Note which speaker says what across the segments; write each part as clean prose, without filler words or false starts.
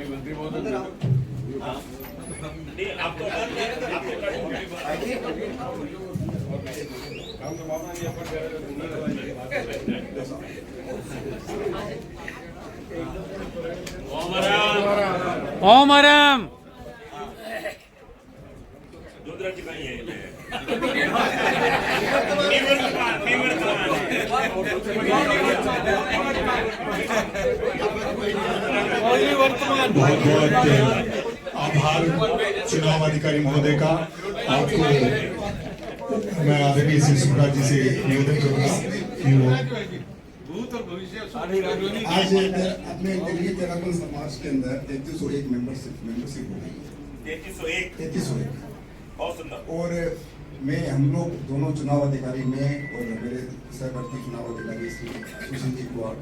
Speaker 1: मंत्री महोदय
Speaker 2: ओम आराम
Speaker 3: दुधराची काही आहे
Speaker 4: बहुत बहुत आभार चुनाव अधिकारी महोदय का। आपको मैं आदरणीय श्री सुब्रा जी से निवेदन करूंगा कि वो
Speaker 5: आज अपने दिल्ली तेराकुल समाज के अंदर 3301 मेंबरशिप हो गई। 3301
Speaker 3: बहुत सुंदर।
Speaker 5: और मैं हम लोग दोनों चुनाव अधिकारी में और मेरे सहवर्ती चुनाव अधिकारी श्री सुशील जी कुमार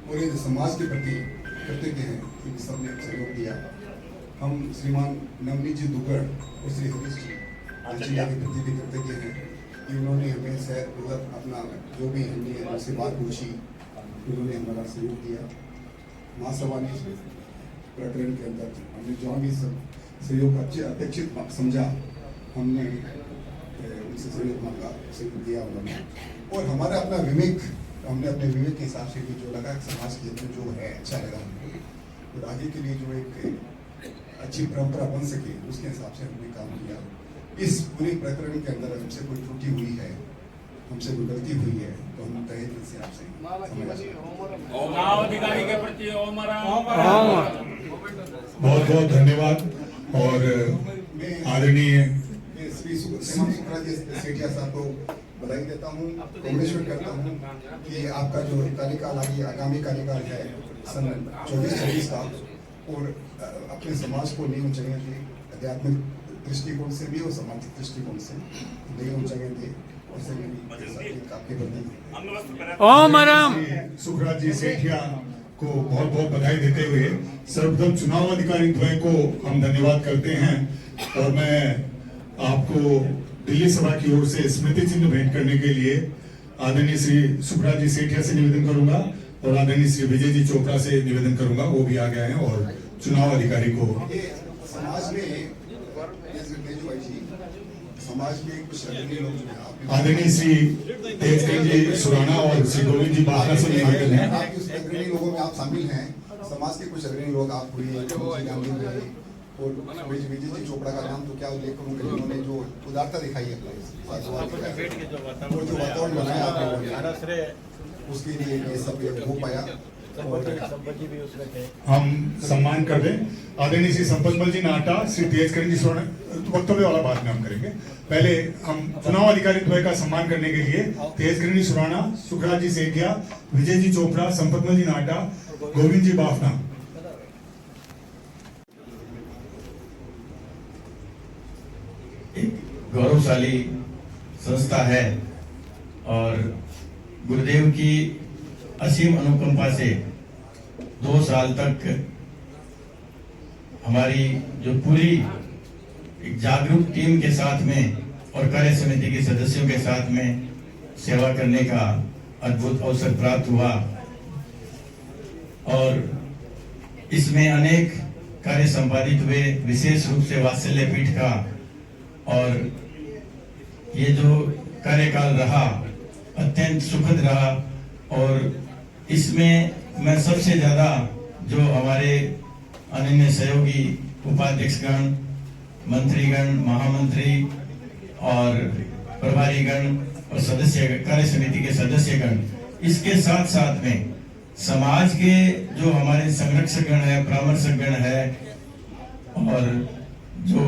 Speaker 5: पूरे समाज के प्रति कृतज्ञ हैं कि सबने सहयोग दिया। हम श्रीमान नवनीत जी दुगड़ और श्री हरीश जी के प्रति भी कृतज्ञ हैं कि उन्होंने हमें उधर अपना जो भी हमने उनसे बात पूछी, उन्होंने हमारा सहयोग दिया। महासभा ने प्रकरण के अंदर हमने जो भी सब सहयोग अपेक्षित समझा, हमने उनसे सहयोग मांगा, सहयोग दिया उन्होंने। और हमारा अपना विवेक, हमने अपने विवेक के हिसाब से भी जो लगा समाज के हित में जो है अच्छा लगा हमको, और आगे के लिए जो एक अच्छी परंपरा बन सके उसके हिसाब से हमने काम किया। इस पूरे प्रकरण के अंदर हमसे कोई त्रुटि हुई है, हमसे कोई गलती हुई है तो हम तहे दिल से आपसे
Speaker 1: अधिकारी के प्रति
Speaker 4: बहुत बहुत धन्यवाद। और आदरणीय
Speaker 5: श्री सुब्रा जी सेठिया साहब को बधाई देता हूँ, कांग्रेचुलेट करता हूँ कि आपका जो कार्यकाल आगामी कार्यकाल है सन 24-26 का, और अपने समाज को नई ऊंचाइयां दी, आध्यात्मिक दृष्टिकोण से भी और सामाजिक दृष्टिकोण से नई ऊंचाइयां दी।
Speaker 2: ओम आराम
Speaker 4: सुखराज जी सेठिया को बहुत बहुत बधाई देते हुए सर्वप्रथम चुनाव अधिकारी द्वय को हम धन्यवाद करते हैं। और मैं आपको दिल्ली सभा की ओर से स्मृति चिन्ह भेंट करने के लिए आदरणीय श्री सुखराज जी सेठिया से निवेदन करूंगा और आदरणीय श्री विजय जी चोपड़ा से निवेदन करूंगा, वो भी आ गए हैं। और चुनाव अधिकारी को समाज में कुछ अग्रणी लोग जो हैं, आदरणीय श्री तेजगंज जी सुराना और श्री गोविंद जी बाखरा से निवेदन है।
Speaker 5: उस अग्रणी लोगों में आप शामिल हैं, समाज के कुछ अग्रणी लोग आप हुए और विजय जी चोपड़ा का नाम तो क्या उल्लेख करूंगा, जिन्होंने जो उदारता दिखाई है और जो वातावरण बनाया आप लोगों ने, उसके लिए ये सब हो पाया।
Speaker 4: हम सम्मान कर दें आदरणीय श्री संपतमल जी नाटा, श्री तेजकरण जी सुराना, वक्तव्य वाला बात में हम करेंगे। पहले हम चुनाव अधिकारी द्वय का सम्मान करने के लिए तेजकरण जी सुराना, सुखराज जी सेठिया, विजय जी चोपड़ा, संपतमल जी नाटा, गोविंद जी बाफना।
Speaker 6: गौरवशाली संस्था है और गुरुदेव की असीम अनुकंपा से 2 साल तक हमारी जो पूरी एक जागरूक टीम के साथ में और कार्य समिति के सदस्यों के साथ में सेवा करने का अद्भुत अवसर प्राप्त हुआ। और इसमें अनेक कार्य संपादित हुए, विशेष रूप से वात्सल्य पीठ का। और ये जो कार्यकाल रहा अत्यंत सुखद रहा। और इसमें मैं सबसे ज्यादा जो हमारे अनन्य सहयोगी उपाध्यक्षगण, मंत्रीगण, महामंत्री और प्रभारीगण और सदस्य, कार्य समिति के सदस्यगण, इसके साथ साथ में समाज के जो हमारे संरक्षकगण है, परामर्शकगण है और जो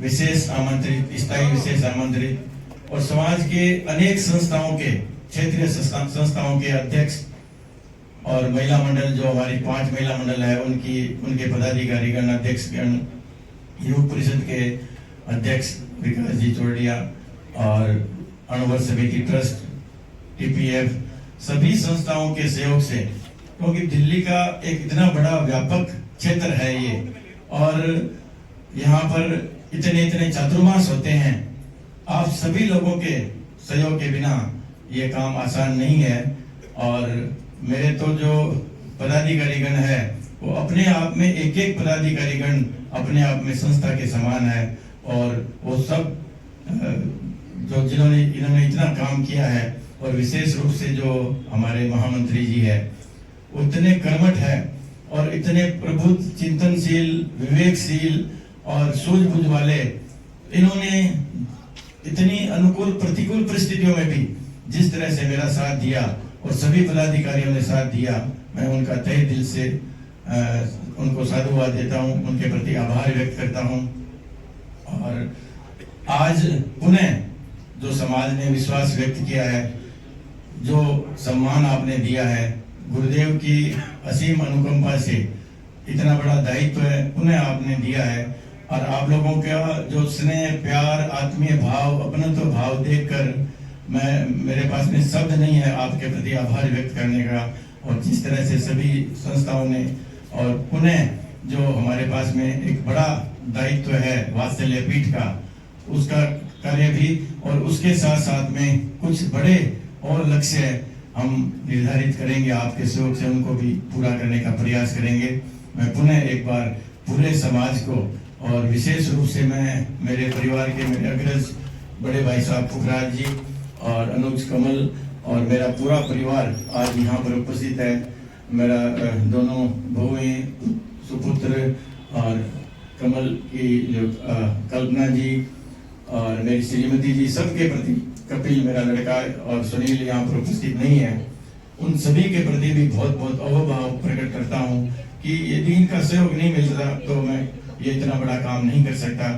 Speaker 6: विशेष आमंत्रित, स्थायी विशेष आमंत्रित और समाज के अनेक संस्थाओं के, क्षेत्रीय संस्थाओं के अध्यक्ष और महिला मंडल, जो हमारी 5 महिला मंडल है, उनके पदाधिकारीगण, अध्यक्षगण, युवक परिषद के अध्यक्ष विकास जी चोरडिया और अणुवर समिति ट्रस्ट, टीपीएफ, सभी संस्थाओं के सहयोग से, क्योंकि दिल्ली का एक इतना बड़ा व्यापक क्षेत्र है ये, और यहाँ पर इतने चातुर्मास होते हैं आप सभी लोगों के सहयोग के बिना ये काम आसान नहीं है। और मेरे तो जो पदाधिकारीगण है वो अपने आप में एक एक पदाधिकारीगण अपने आप में संस्था के समान है। और वो सब जो जिन्होंने इन्होंने इतना काम किया है, और विशेष रूप से जो हमारे महामंत्री जी है वो इतने कर्मठ है और इतने प्रबुद्ध, चिंतनशील, विवेकशील और सूझबूझ वाले। इन्होंने इतनी अनुकूल प्रतिकूल परिस्थितियों में भी जिस तरह से मेरा साथ दिया और सभी पदाधिकारियों ने साथ दिया, मैं उनका तहे दिल से उनको साधुवाद देता हूं, उनके प्रति आभार व्यक्त करता हूं। और आज पुनः जो समाज ने विश्वास व्यक्त किया है, जो सम्मान आपने दिया है, गुरुदेव की असीम अनुकंपा से इतना बड़ा दायित्व पुनः आपने दिया है। और आप लोगों का जो स्नेह, प्यार, आत्मीय भाव, अपनत्व भाव देखकर मेरे पास में शब्द नहीं है आपके प्रति आभार व्यक्त करने का। और जिस तरह से सभी संस्थाओं ने, और पुनः जो हमारे पास में एक बड़ा दायित्व है वात्सल्य पीठ का, उसका कार्य भी, और उसके साथ साथ में कुछ बड़े और लक्ष्य हम निर्धारित करेंगे, आपके सहयोग से उनको भी पूरा करने का प्रयास करेंगे। मैं पुनः एक बार पूरे समाज को, और विशेष रूप से मैं मेरे परिवार के मेरे अग्रज बड़े भाई साहब पुखराज जी और अनुज कमल और मेरा पूरा परिवार आज यहाँ पर उपस्थित है। मेरा दोनों बहुएं, सुपुत्र और कमल की जो कल्पना जी और मेरी श्रीमती जी, सबके प्रति, कपिल मेरा लड़का और सुनील यहाँ पर उपस्थित नहीं है, उन सभी के प्रति भी बहुत बहुत अहोभाव प्रकट करता हूँ कि यदि इनका सहयोग नहीं मिलता तो मैं ये इतना बड़ा काम नहीं कर सकता।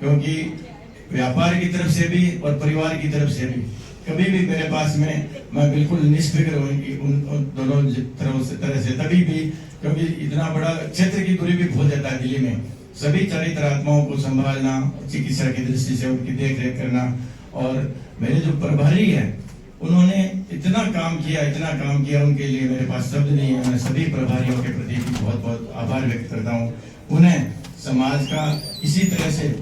Speaker 6: क्योंकि व्यापार की तरफ से भी और परिवार की तरफ से भी कभी भी मेरे पास में मैं बिल्कुल निष्फिक्र हूँ उन दोनों तरह से, तभी भी क्योंकि इतना बड़ा क्षेत्र की दूरी भी बहुत जाता है दिल्ली में। सभी चारित्र आत्माओं को संभालना, चिकित्सा की दृष्टि से उनकी देख रेख करना, और मेरे जो प्रभारी है उन्होंने इतना काम किया, उनके लिए मेरे पास शब्द नहीं है। मैं सभी प्रभारियों के प्रति भी बहुत बहुत आभार व्यक्त करता हूँ। उन्हें समाज का इसी तरह से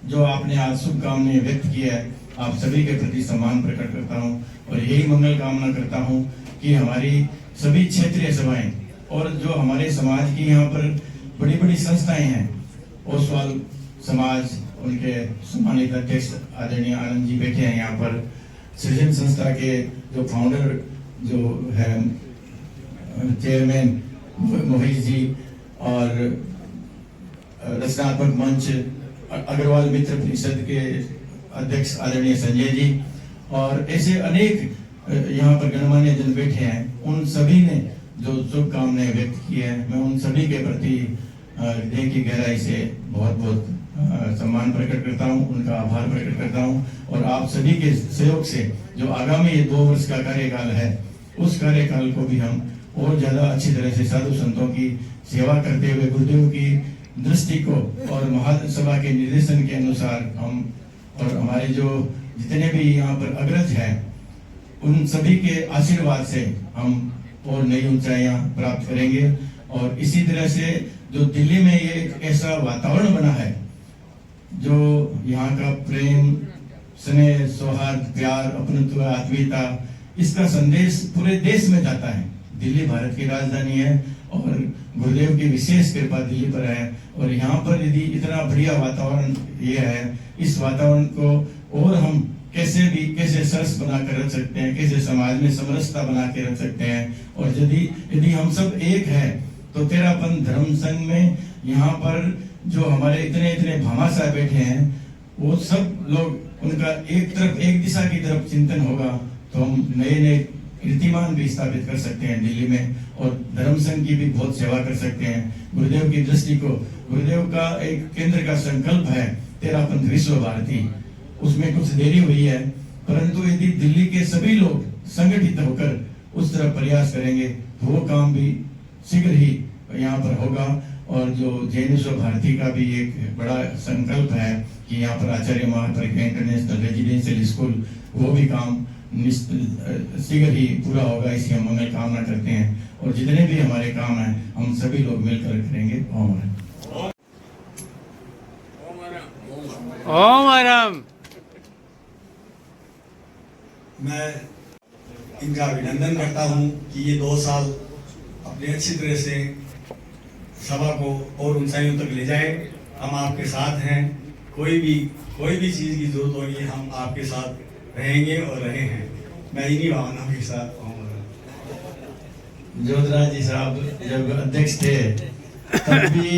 Speaker 6: जो आपने आज शुभकामनाएं व्यक्त की है, आप सभी के प्रति सम्मान प्रकट करता हूँ और यही मंगल कामना करता हूँ कि हमारी सभी क्षेत्रीय सभाएं और जो हमारे समाज की यहाँ पर बड़ी बड़ी संस्थाएं हैं, ओसवाल समाज, उनके सम्मानित अध्यक्ष आदरणीय आनंद जी बैठे हैं यहाँ पर, सृजन संस्था के जो फाउंडर जो है चेयरमैन मोहित जी, और रचनात्मक मंच अग्रवाल मित्र परिषद के अध्यक्ष आदरणीय संजय जी, और ऐसे अनेक यहाँ पर गणमान्य जन बैठे हैं, उन सभी ने जो शुभकामनाएं व्यक्त की है, मैं उन सभी के प्रति हृदय की गहराई से बहुत बहुत सम्मान प्रकट करता हूँ, उनका आभार प्रकट करता हूँ। और आप सभी के सहयोग से जो आगामी ये 2 वर्ष का कार्यकाल है, उस कार्यकाल को भी हम और ज्यादा अच्छी तरह से साधु संतों की सेवा करते हुए गुरुदेव की दृष्टि को और महासभा के निर्देशन के अनुसार हम और हमारे जो जितने भी यहाँ पर अग्रज हैं, उन सभी के आशीर्वाद से हम और नई ऊंचाइयां प्राप्त करेंगे। और इसी तरह से जो दिल्ली में ये एक ऐसा वातावरण बना है, जो यहाँ का प्रेम, स्नेह, सौहार्द, प्यार, अपनत्व, आत्मीयता, इसका संदेश पूरे देश में जाता है। दिल्ली भारत की राजधानी है और गुरुदेव की विशेष कृपा दिल्ली पर है, और यहाँ पर यदि इतना बढ़िया वातावरण ये है, इस वातावरण को और हम कैसे सरस बना कर रख सकते हैं, कैसे समाज में समरसता बना के रख सकते हैं। और यदि हम सब एक है तो तेरापन धर्म संघ में यहाँ पर जो हमारे इतने भामाशाह बैठे हैं, वो सब लोग उनका एक दिशा की तरफ चिंतन होगा तो हम नए कीर्तिमान भी स्थापित कर सकते हैं दिल्ली में, और धर्म संघ की भी बहुत सेवा कर सकते हैं। गुरुदेव की दृष्टि को, गुरुदेव का एक केंद्र का संकल्प है तेरापंथ विश्व भारती, उसमें कुछ देरी हुई है, परंतु यदि दिल्ली के सभी लोग संगठित होकर उस तरफ प्रयास करेंगे तो वो काम भी शीघ्र ही यहाँ पर होगा। और जो जैन विश्व भारती का भी एक बड़ा संकल्प है कि यहाँ पर आचार्य महापरिक इंटरनेशनल रेजिडेंशियल स्कूल, वो भी काम शीघ्र ही पूरा होगा, इसी हम मंगल कामना करते हैं। और जितने भी हमारे काम हैं हम सभी लोग मिलकर करेंगे। ओम
Speaker 2: ओम
Speaker 6: मैं इनका अभिनंदन करता हूं कि ये 2 साल अपनी अच्छी तरह से सभा को और ऊंचाइयों तक ले जाए। हम आपके साथ हैं, कोई भी चीज़ की जरूरत होगी हम आपके साथ रहेंगे और रहे हैं। मैं इन्हीं भावनाओं के साथ जोधराज जी साहब जब अध्यक्ष थे तब भी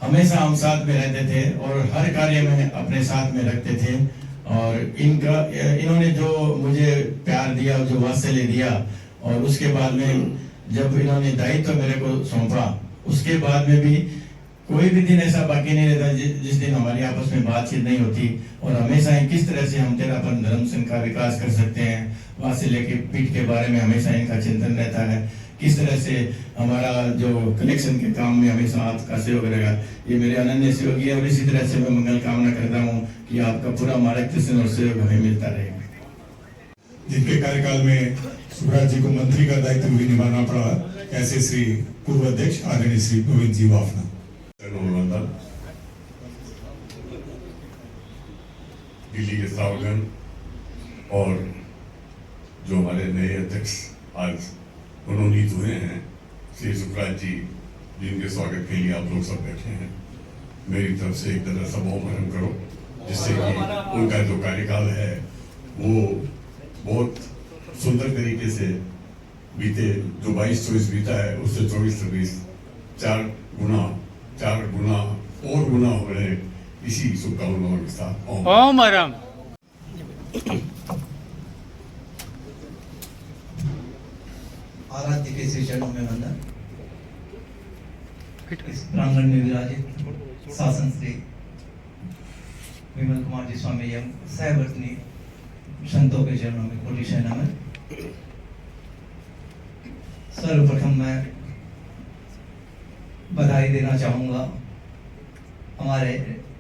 Speaker 6: हमेशा हम साथ में रहते थे और हर कार्य में अपने साथ में रखते थे। और इन्होंने जो मुझे प्यार दिया, जो वात्सल्य दिया, और उसके बाद में जब इन्होंने दायित्व मेरे को सौंपा, उसके बाद में भी कोई भी दिन ऐसा बाकी नहीं रहता जिस दिन हमारी आपस में बातचीत नहीं होती। और हमेशा ही किस तरह से हम तेरापन धर्म संघ का विकास कर सकते हैं, वात्सल्य की पीठ के बारे में हमेशा इनका चिंतन रहता है। किस तरह से हमारा जो कनेक्शन के काम में हमेशा आपका सहयोग रहेगा, ये मेरे अनन्य सहयोगी है। और इसी तरह से मैं मंगल कामना करता हूँ कि आपका पूरा मार्गदर्शन और सहयोग हमें मिलता रहेगा।
Speaker 4: जिनके कार्यकाल में सुखराज जी को मंत्री का दायित्व भी निभाना पड़ा, ऐसे श्री पूर्व अध्यक्ष आदरणीय श्री गोविंद जी वाफना।
Speaker 1: दिल्ली के श्रावकगण और जो हमारे नए अध्यक्ष आज मनोनीत हुए हैं श्री सुखराज जी, जिनके स्वागत के लिए आप लोग सब बैठे हैं, मेरी तरफ से एक तरह सभाओं करो, जिससे कि उनका जो कार्यकाल है वो बहुत सुंदर तरीके से बीते। जो 22-24 बीता है उससे 24-26 4 गुना और गुना हो रहे, इसी शुभकामनाओं के साथ
Speaker 2: ओम हरम।
Speaker 7: आराध्य के श्री चरणों में वंदन। इस प्रांगण में विराजित शासन श्री विमल कुमार जी स्वामी एवं सहवर्तनी संतों के चरणों में कोटि से नमन। सर्वप्रथम मैं बधाई देना चाहूँगा हमारे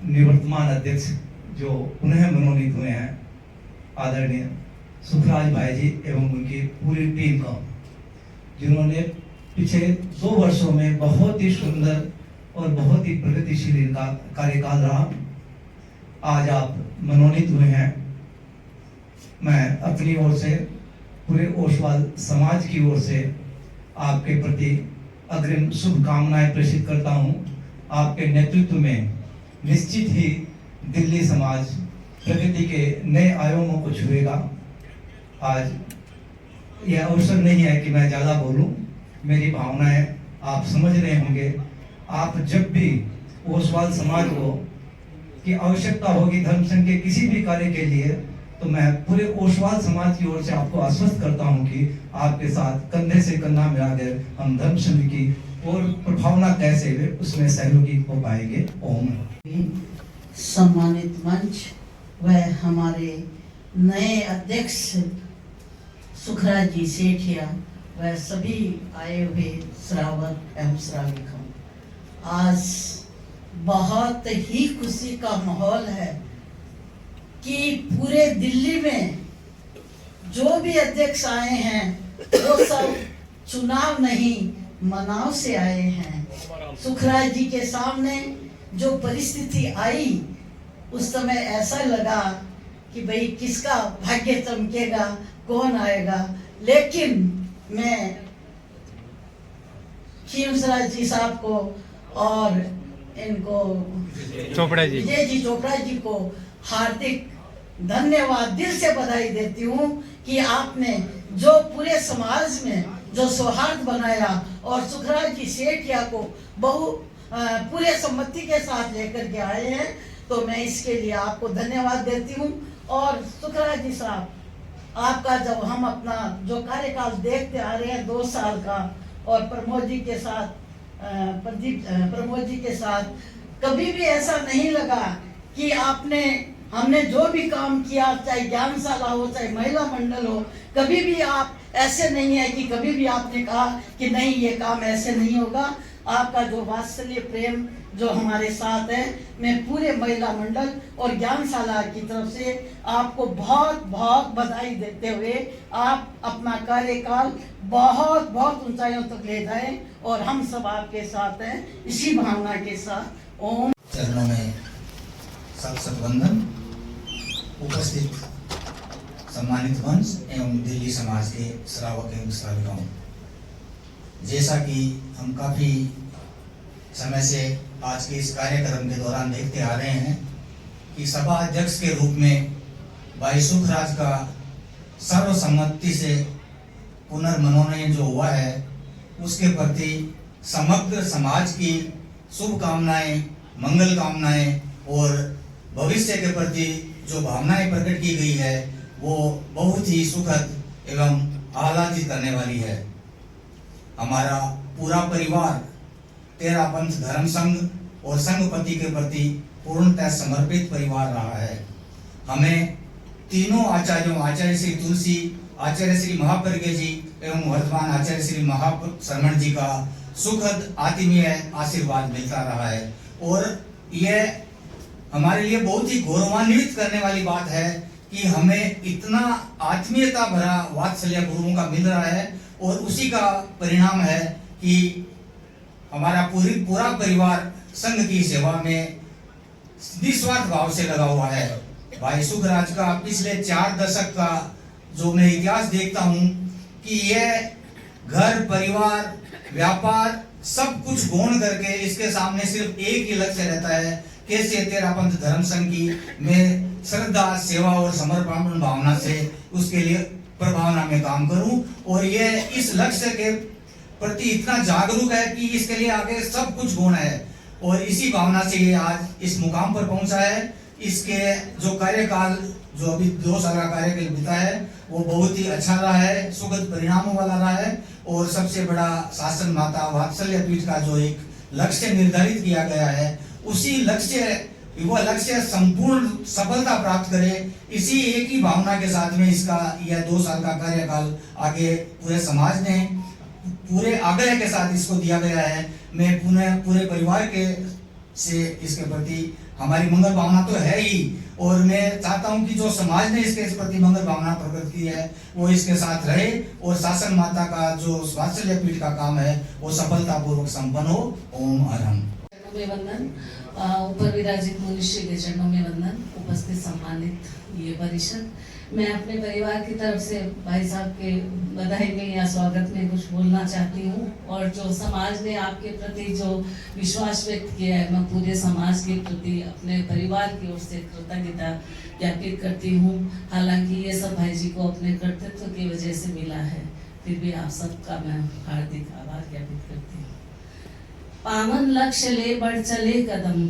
Speaker 7: निवर्तमान अध्यक्ष जो पुनः मनोनीत हुए हैं, आदरणीय सुखराज भाई जी एवं उनकी पूरी टीम का, जिन्होंने पिछले 2 वर्षों में बहुत ही सुंदर और बहुत ही प्रगतिशील इनका कार्यकाल रहा। आज आप मनोनीत हुए हैं। मैं अपनी ओर से, पूरे ओसवाल समाज की ओर से आपके प्रति अग्रिम शुभकामनाएं प्रेषित करता हूं। आपके नेतृत्व में निश्चित ही दिल्ली समाज प्रगति के नए आयामों को छुएगा। आज यह अवसर नहीं है कि मैं ज़्यादा बोलूं, मेरी भावनाएं आप समझ रहे होंगे। आप जब भी ओसवाल समाज को की आवश्यकता होगी धर्म संघ के किसी भी कार्य के लिए, तो मैं पूरे ओसवाल समाज की ओर से आपको आश्वस्त करता हूं कि आपके साथ कंधे से कंधा मिलाकर हम धर्म संघ की और प्रभावना कैसे हुए उसमें सहयोगी हो पाएंगे। ओम।
Speaker 8: सम्मानित मंच व हमारे नए अध्यक्ष सुखराज जी सेठिया व सभी आए हुए श्रावक एवं श्राविकों, आज बहुत ही खुशी का माहौल है कि पूरे दिल्ली में जो भी अध्यक्ष आए हैं वो सब चुनाव नहीं मनाव से आए हैं। सुखराज जी के सामने जो परिस्थिति आई उस समय ऐसा लगा कि भाई किसका भाग्य चमकेगा, कौन आएगा। लेकिन मैं खीमसराज जी साहब को और इनको
Speaker 2: चोपड़ा जी,
Speaker 8: विजय जी चोपड़ा जी को हार्दिक धन्यवाद, दिल से बधाई देती हूँ कि आपने जो पूरे समाज में जो सौहार्द बनाया और सुखराज जी सेठिया को पूरे सम्मति के साथ लेकर के आए हैं, तो मैं इसके लिए आपको धन्यवाद देती हूँ। और सुखराज जी साहब, आपका जब हम अपना जो कार्यकाल देखते आ रहे हैं 2 साल का, और प्रमोद जी के साथ प्रमोद जी के साथ कभी भी ऐसा नहीं लगा कि हमने जो भी काम किया, चाहे ज्ञानशाला हो चाहे महिला मंडल हो, कभी भी आप ऐसे नहीं है कि कभी भी आपने कहा कि नहीं ये काम ऐसे नहीं होगा। आपका जो वात्सल्य प्रेम जो हमारे साथ है, मैं पूरे महिला मंडल और ज्ञानशाला की तरफ से आपको बहुत बहुत बधाई देते हुए आप अपना कार्यकाल बहुत बहुत ऊंचाइयों तक ले जाएं और हम सब आपके साथ हैं, इसी भावना के साथ। ओम।
Speaker 7: चरणों में सत वंदन। उपस्थित
Speaker 9: सम्मानित मंच एवं दिल्ली समाज के श्रावक एवं श्राविकाओं, जैसा कि हम काफ़ी समय से आज के इस कार्यक्रम के दौरान देखते आ रहे हैं कि सभा अध्यक्ष के रूप में भाई सुखराज का सर्वसम्मति से पुनर्मनोनयन जो हुआ है, उसके प्रति समग्र समाज की शुभकामनाएं, मंगल कामनाएं और भविष्य के प्रति जो भावनाएं प्रकट की गई है वो बहुत ही सुखद एवं आह्लादित करने वाली है। हमारा पूरा परिवार तेरापंथ धर्म संघ और संघपति के प्रति पूर्णतः समर्पित परिवार रहा है। हमें तीनों आचार्यों, आचार्य श्री तुलसी, आचार्य श्री महाप्रज्ञ जी एवं वर्तमान आचार्य श्री महाशरमण जी का सुखद आत्मीय आशीर्वाद मिलता रहा है और यह हमारे लिए बहुत ही गौरवान्वित करने वाली बात है कि हमें इतना आत्मीयता भरा वात्सल्य गुरुओं का मिल रहा है और उसी का परिणाम है कि हमारा पूरा परिवार संघ की सेवा में निस्वार्थ भाव से लगा हुआ है। भाई सुखराज का पिछले 4 दशक का जो मैं इतिहास देखता हूँ कि यह घर, परिवार, व्यापार सब कुछ गौण करके इसके सामने सिर्फ एक ही लक्ष्य रहता है, कैसे तेरापंथ धर्म संघ की मैं श्रद्धा, सेवा और समर्पण भावना से उसके लिए प्रभावना में काम करूं और ये इस लक्ष्य के प्रति इतना जागरूक है कि इसके लिए आगे सब कुछ गौण है और इसी भावना से ये आज इस मुकाम पर पहुंचा है। इसके जो कार्यकाल जो अभी 2 साल का कार्यकाल बीता है वो बहुत ही अच्छा रहा है, सुखद परिणामों वाला रहा है और सबसे बड़ा शासन माता वात्सल्य पीठ का जो एक लक्ष्य निर्धारित किया गया है, उसी लक्ष्य संपूर्ण सफलता प्राप्त करे, इसी एक ही भावना के साथ में इसका यह 2 साल का कार्यकाल आगे पूरे समाज ने पूरे आग्रह के साथ इसको दिया गया है। मैं पूरे परिवार के से इसके प्रति हमारी मंगल भावना तो है ही और मैं चाहता हूं कि जो समाज ने इसके प्रति मंगल भावना प्रकट की है वो इसके साथ रहे और शासन माता का जो वात्सल्य पीठ का काम है वो सफलतापूर्वक संपन्न हो। ओम अरहम।
Speaker 10: चरणों में वंदन, ऊपर विराजित मनुष्य के चरणों में वंदन। उपस्थित सम्मानित ये परिषद, मैं अपने परिवार की तरफ से भाई साहब के बधाई में या स्वागत में कुछ बोलना चाहती हूँ और जो समाज ने आपके प्रति जो विश्वास व्यक्त किया है, मैं पूरे समाज के प्रति अपने परिवार की ओर से कृतज्ञता ज्ञापित करती हूँ। हालांकि ये सब भाई जी को अपने कर्तृत्व की वजह से मिला है, फिर भी आप सबका मैं हार्दिक आभार ज्ञापित करती हूँ। पावन लक्ष्य ले बढ़ चले कदम,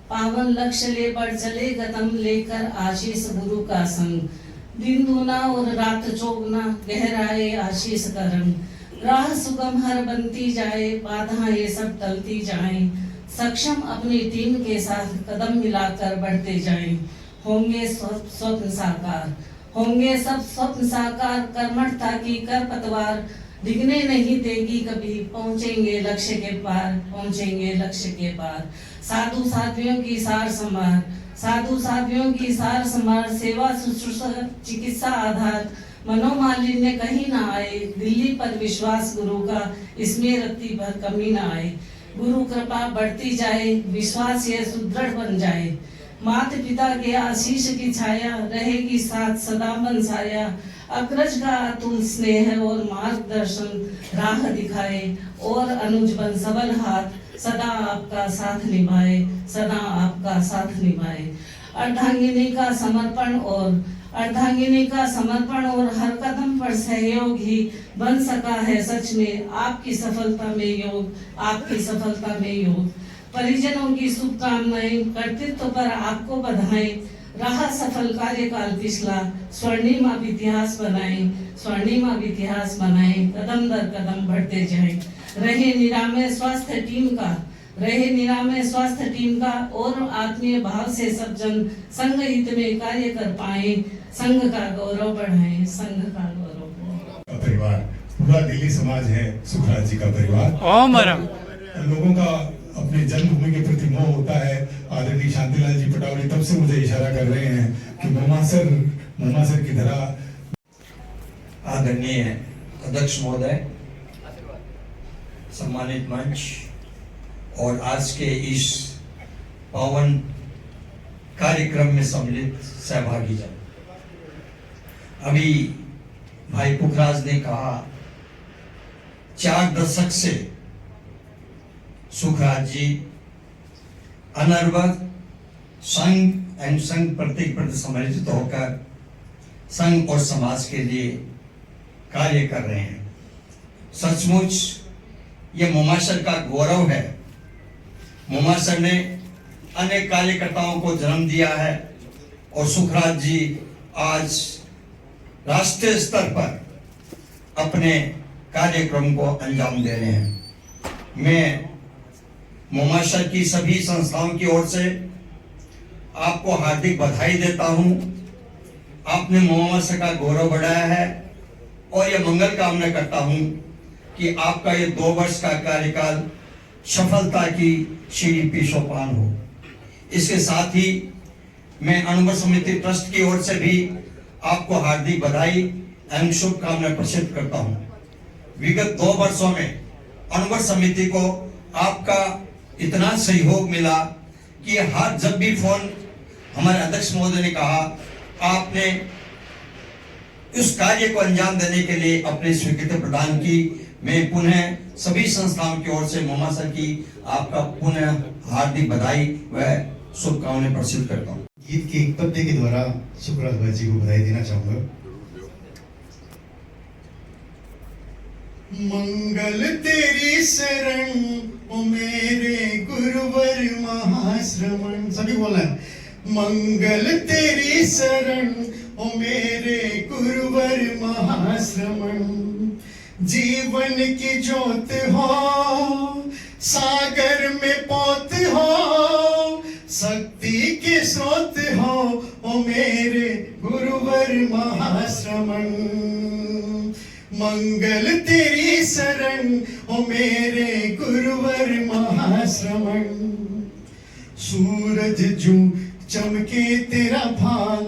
Speaker 10: पावन लक्ष्य ले बढ़ चले कदम, लेकर आशीष गुरु का संग, दिन दूना और रात चौगुना, गहराए आशीष का रंग, राह सुगम हर बनती जाए, बाधा ये सब टलती जाएं, सक्षम अपनी टीम के साथ कदम मिलाकर बढ़ते जाएं, होंगे स्वप्न साकार, होंगे सब स्वप्न साकार, कर्मठता की कर पतवार डिगने नहीं देगी कभी, पहुंचेंगे लक्ष्य के पार, पहुंचेंगे लक्ष्य के पार। साधु साधियों की सार संभार, साधु साधियों की सार संभार, सेवा शुश्रूषा चिकित्सा आधार, मनोमालिन्य कहीं ना आए, दिल्ली पर विश्वास गुरु का, इसमें रत्ती भर कमी ना आए, गुरु कृपा बढ़ती जाए, विश्वास ये सुदृढ़ बन जाए, माता पिता के आशीष की छाया रहेगी साथ सदा बन साया, अग्रज का अतुल स्नेह और मार्गदर्शन राह दिखाए और अनुज बन सबल हाथ सदा आपका साथ निभाए, सदा आपका साथ निभाए। अर्धांगिनी का समर्पण और हर कदम पर सहयोग ही बन सका है सच में आपकी सफलता में योग, आपकी सफलता में योग। परिजनों की शुभकामनाएं, कर्तृत्व पर आपको बधाएं, रहा सफल कार्यकाल पिछला, स्वर्णिम अब इतिहास बनाएं, स्वर्णिम अब इतिहास बनाएं, कदम दर कदम बढ़ते जाएं। रहे निरामय स्वास्थ्य टीम का, रहे निरामय स्वास्थ्य टीम का और आत्मीय भाव से सब जन संघ हित में कार्य कर पाए, संघ का गौरव बढ़ाएं, संघ का गौरव बढ़ाएं।
Speaker 4: परिवार पूरा दिल्ली समाज है सुखराज जी का परिवार।
Speaker 2: ओम अरहम।
Speaker 4: लोगों का अपने जन्मभूमि के प्रति मोह होता है। आदरणीय शांतिलाल जी पटावली तब से मुझे इशारा कर रहे हैं कि मोमासर की तरह।
Speaker 6: आदरणीय अध्यक्ष महोदय, सम्मानित मंच और आज के इस पावन कार्यक्रम में सम्मिलित सहभागी जन, अभी भाई पुखराज ने कहा 4 दशक से सुखराज जी अनर्वत संघ एवं संघ प्रतीक प्रति समर्पित होकर संघ और समाज के लिए कार्य कर रहे हैं। सचमुच ये मोमासर का गौरव है। मोमासर ने अनेक कार्यकर्ताओं को जन्म दिया है और सुखराज जी आज राष्ट्रीय स्तर पर अपने कार्यक्रम को अंजाम दे रहे हैं। मैं मोमासर की सभी संस्थाओं की ओर से आपको हार्दिक बधाई देता हूं। आपने मोमासर का गौरव बढ़ाया है और यह मंगल कामना करता हूं कि आपका ये 2 वर्ष का कार्यकाल सफलता की सीढ़ी पे सोपान हो। इसके साथ ही मैं अनुभव समिति ट्रस्ट की ओर से भी आपको हार्दिक बधाई एवं शुभकामनाएं प्रस्तुत करता हूं। विगत 2 वर्षों में अनुभव समिति को आपका इतना सहयोग मिला कि हर जब भी फोन हमारे अध्यक्ष महोदय ने कहा, आपने उस कार्य को अंजाम देने के लिए अपनी स्वीकृति प्रदान की। मैं पुनः सभी संस्थाओं की ओर से मोमासर की आपका पुनः हार्दिक बधाई व शुभकामनाएं प्रस्तुत करता हूँ।
Speaker 11: गीत के एक पद्य के द्वारा सुखराज भाई जी को बधाई देना चाहूंगा। मंगल तेरी शरण ओ मेरे गुरुवर महाश्रमण, सभी बोला है। मंगल तेरी शरण ओ मेरे गुरुवर महाश्रमण, जीवन की ज्योत हो सागर में पोत हो, शक्ति के स्रोत हो ओ मेरे गुरुवर महाश्रमण। मंगल तेरी शरण ओ मेरे गुरुवर महाश्रमण, सूरज जू चमके तेरा भाल,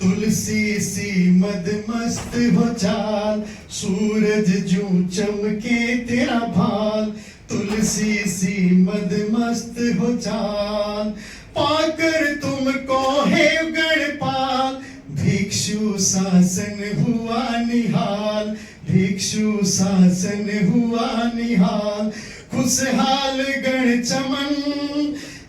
Speaker 11: तुलसी सी मद मस्त हो चाल। सूरज जू चमके तेरा भाल, तुलसी सी मद मस्त हो चाल। पाकर तुमको हे गणपाल, भिक्षु शासन हुआ निहाल। भिक्षु शासन हुआ निहाल, खुशहाल गण चमन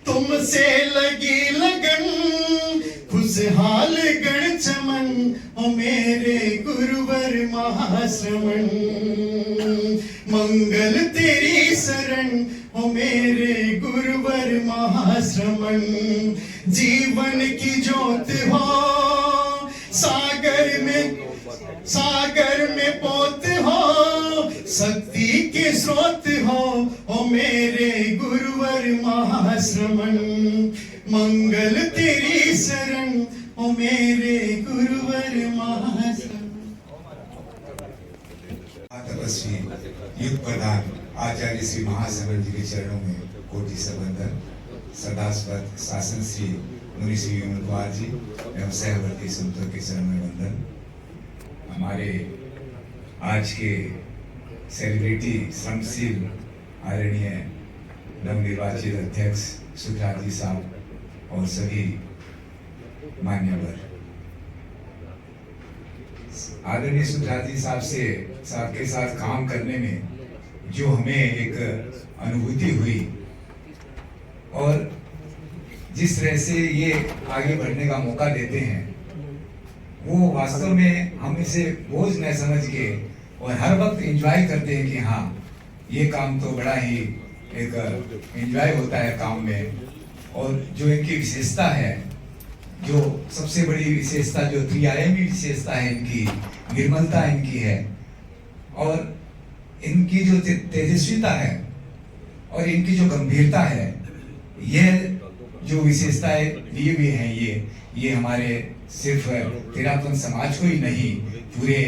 Speaker 11: तुमसे लगी लगन। खुशहाल गण चमन ओ मेरे गुरुवर महाश्रमण, मंगल तेरी शरण ओ मेरे गुरुवर महाश्रमण। जीवन की ज्योत हो सागर में पोत हो, शक्ति के स्रोत हो ओ मेरे गुरुवर महाश्रमण। मंगल तेरी शरण ओ मेरे गुरुवर महाश्रमण।
Speaker 12: तपस्वी युग प्रधान आचार्य श्री महाश्रमण जी के चरणों में कोटि से वंदन। सदास्वत शासन श्री मुनि श्री विमल कुमार जी एवं सहवर्ती संतों के चरण में वंदन। हमारे आज के सेलिब्रिटी श्रमशील आदरणीय नवनिर्वाचित अध्यक्ष सुखराज जी साहब और सभी मान्यवर, आदरणीय सुखराज जी साहब के साथ काम करने में जो हमें एक अनुभूति हुई और जिस तरह से ये आगे बढ़ने का मौका देते हैं, वो वास्तव में हम इसे बोझ न समझ के और हर वक्त एंजॉय करते हैं कि हाँ ये काम तो बड़ा ही एक एंजॉय होता है काम में। और जो इनकी विशेषता है, जो सबसे बड़ी विशेषता, जो त्रिआयामी विशेषता है इनकी, निर्मलता इनकी है और इनकी जो तेजस्विता है और इनकी जो गंभीरता है, यह जो विशेषताएं लिए हुए हैं ये हमारे सिर्फ तेरापन समाज को ही नहीं, पूरे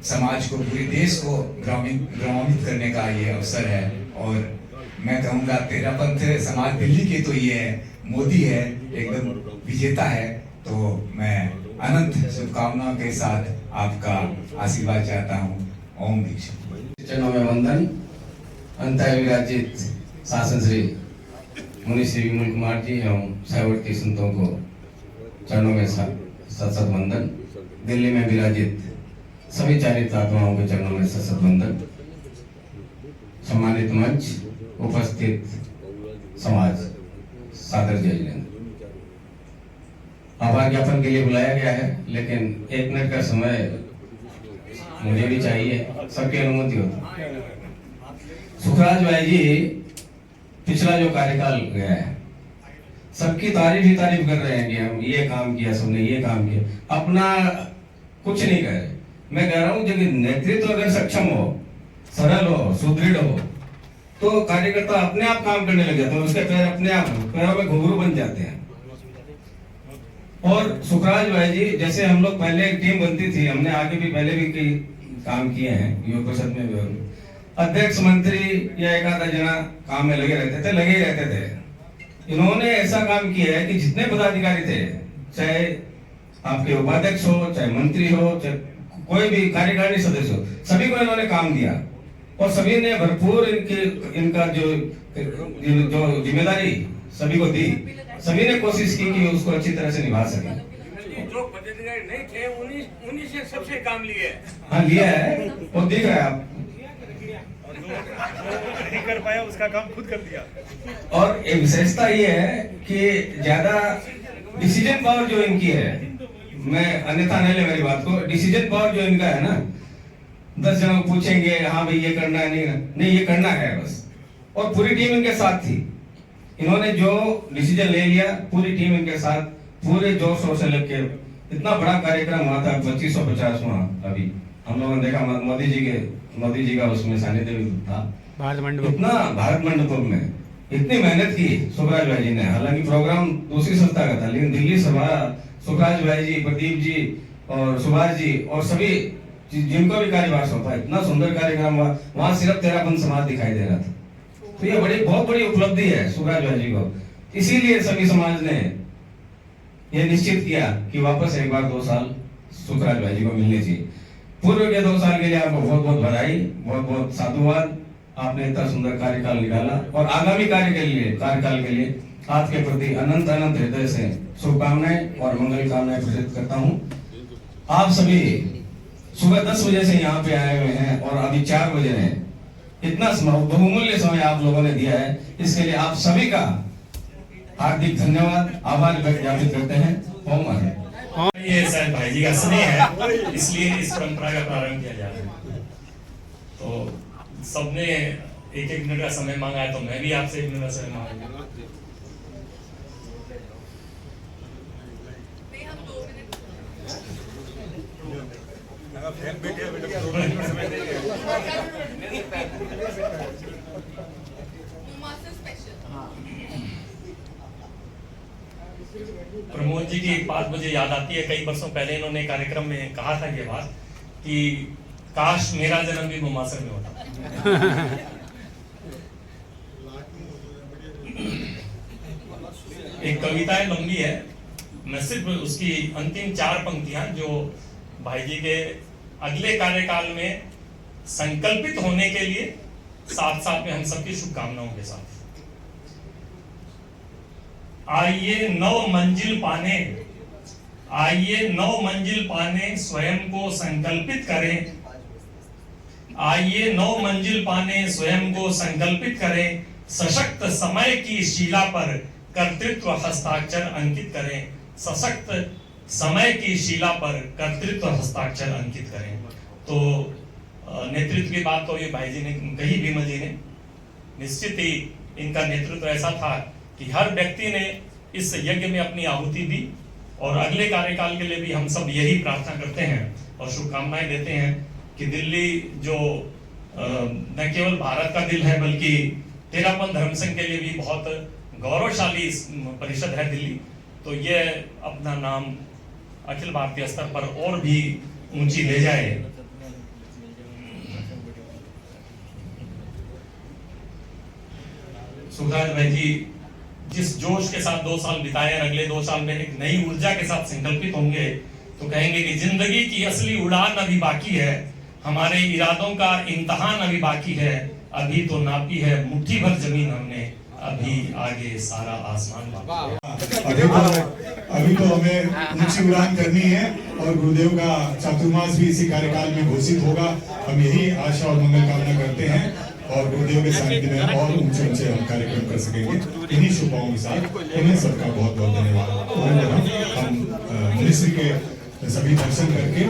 Speaker 12: समाज को, पूरे देश को गौरवान्वित करने का ये अवसर है। और मैं कहूँगा तेरापंथ समाज दिल्ली के तो ये है, मोदी है, एकदम विजेता है। तो मैं अनंत शुभकामनाओं के साथ आपका आशीर्वाद चाहता हूँ। ओम दीक्षा।
Speaker 13: चरणों में वंदन। अंतर विराजित शासन श्री मुनि श्री विमल कुमार जी एवं सहवर्ती संतों को चरणों में सशत वंदन। दिल्ली में विराजित सभी चारित आत्माओं के चरणों में सशत वंदन। सम्मानित मंच, उपस्थित समाज, सादर जय जिनेंद्र। आभार ज्ञापन के लिए बुलाया गया है, लेकिन 1 मिनट का समय मुझे भी चाहिए, सबकी अनुमति हो। सुखराज भाई जी पिछला जो कार्यकाल गया है, सबकी तारीफ ही तारीफ कर रहे हैं कि हम ये काम किया, सबने ये काम किया, अपना कुछ नहीं कह रहे। मैं कह रहा हूं जब नेतृत्व अगर सक्षम हो, सरल हो, सुदृढ़ हो, तो कार्यकर्ता अपने आप काम करने लग जाते हैं, उसके पैर अपने आप पैरों में घुंघरू बन जाते हैं। और सुखराज भाई जी जैसे हम लोग पहले एक टीम बनती थी, हमने आगे भी पहले भी कई काम किए हैं, युवा परिषद में भी अध्यक्ष, मंत्री या एक आधा जना काम में लगे रहते थे। इन्होंने ऐसा काम किया है कि जितने पदाधिकारी थे, चाहे आपके उपाध्यक्ष हो, चाहे मंत्री हो, चाहे कोई भी कार्यकारिणी सदस्य हो, सभी को इन्होंने काम दिया और सभी ने भरपूर इनका जो जिम्मेदारी सभी को दी। सभी ने कोशिश की कि उसको अच्छी तरह से निभा सके।
Speaker 3: जो पदाधिकारी नहीं थे उन्हीं से सबसे काम लिए।
Speaker 13: हाँ, लिया है, वो दिख रहा है आप।
Speaker 3: नहीं कर पाया उसका काम खुद कर दिया।
Speaker 13: और एक विशेषता ये है कि ज्यादा डिसीजन पावर जो इनकी है, मैं अन्यथा नहीं ले मेरी बात को, डिसीजन पावर जो इनका है ना, 10 जनों को पूछेंगे, हाँ भाई ये करना है, नहीं ये करना है बस। और पूरी टीम इनके साथ थी, इन्होंने जो डिसीजन ले लिया पूरी टीम इनके साथ, पूरे जोर शोर से लेके इतना बड़ा कार्यक्रम हुआ था 2550वां। अभी हम लोगों ने देखा मोदी जी का उसमें सानिध्य भी था,
Speaker 2: भारत मंडप,
Speaker 13: इतना भारत मंडप में इतनी मेहनत की सुखराज भाई जी ने। हालांकि प्रोग्राम दूसरी संस्था का था, लेकिन दिल्ली सभा सुखराज भाई जी, प्रदीप जी और सुभाष जी और सभी जिनको भी कार्यभार सौंपा, इतना सुंदर कार्यक्रम हुआ। वहां सिर्फ 13 समाज दिखाई दे रहा था। तो ये बहुत बड़ी उपलब्धि है सुखराज भाई जी को। इसीलिए सभी समाज ने ये निश्चित किया कि वापस एक बार 2 साल सुखराज भाई जी को मिलने चाहिए। पूर्व के 2 साल के लिए आपको बहुत बहुत बधाई, बहुत बहुत साधुवाद। आपने इतना सुंदर कार्यकाल निकाला और आगामी कार्यकाल के लिए आपके प्रति अनंत अनंत हृदय से शुभकामनाएं और मंगल कामनाएं प्रेषित करता हूं। आप सभी सुबह 10 बजे से यहाँ पे आए हुए हैं और अभी 4 बजे हैं। इतना बहुमूल्य समय आप लोगों ने दिया है, इसके लिए आप सभी का हार्दिक धन्यवाद, आभार ज्ञापित करते हैं। ओम हर।
Speaker 3: ये शायद भाई जी का स्नेह है, इसलिए इस परंपरा का प्रारंभ किया जा रहा है। तो सबने 1-1 मिनट का समय मांगा है, तो मैं भी आपसे 1 मिनट का समय मांगूंगा। प्रमोद जी की एक बात मुझे याद आती है। कई वर्षों पहले इन्होंने कार्यक्रम में कहा था ये बात कि काश मेरा जन्म भी मुमासर में होता। एक कविता है, लंबी है, मैं सिर्फ उसकी अंतिम 4 पंक्तियां जो भाई जी के अगले कार्यकाल में संकल्पित होने के लिए साथ साथ में हम सबकी शुभकामनाओं के साथ। आइए 9 मंजिल पाने स्वयं को संकल्पित करें। आइए 9 मंजिल पाने स्वयं को संकल्पित करें। सशक्त समय की शिला पर कर्तृत्व हस्ताक्षर अंकित करें। सशक्त समय की शिला पर कर्तृत्व हस्ताक्षर अंकित करें। तो नेतृत्व की बात तो ये भाई जी ने कही, भीमा जी ने। निश्चित ही इनका नेतृत्व ऐसा था कि हर व्यक्ति ने इस यज्ञ में अपनी आहुति दी और अगले कार्यकाल के लिए भी हम सब यही प्रार्थना करते हैं और शुभकामनाएं देते हैं कि दिल्ली जो न केवल भारत का दिल है बल्कि तेरापन धर्म संघ के लिए भी बहुत गौरवशाली परिषद है दिल्ली। तो ये अपना नाम अखिल भारतीय स्तर पर और भी ऊंची ले जाए। सुखराज भाई जी जिस जोश के साथ 2 साल बिताए और अगले 2 साल में एक नई ऊर्जा के साथ संकल्पित होंगे तो कहेंगे कि जिंदगी की असली उड़ान अभी बाकी है, हमारे इरादों का इम्तिहान अभी बाकी है। अभी तो नापी है मुट्ठी भर जमीन हमने, अभी आगे सारा आसमान बाकी है।
Speaker 4: अभी तो हमें ऊंची उड़ान करनी है और गुरुदेव का चातुर्मास भी इसी कार्यकाल में घोषित होगा। हम यही आशा और मंगल कामना करते हैं और गुरुदेव के सानिध्य में और ऊंचे ऊंचे हम कार्यक्रम कर सकेंगे। इन्हीं शुभकामनाओं के साथ उन्हें सबका बहुत बहुत धन्यवाद। और हम मिनिस्ट्री के सभी दर्शन करके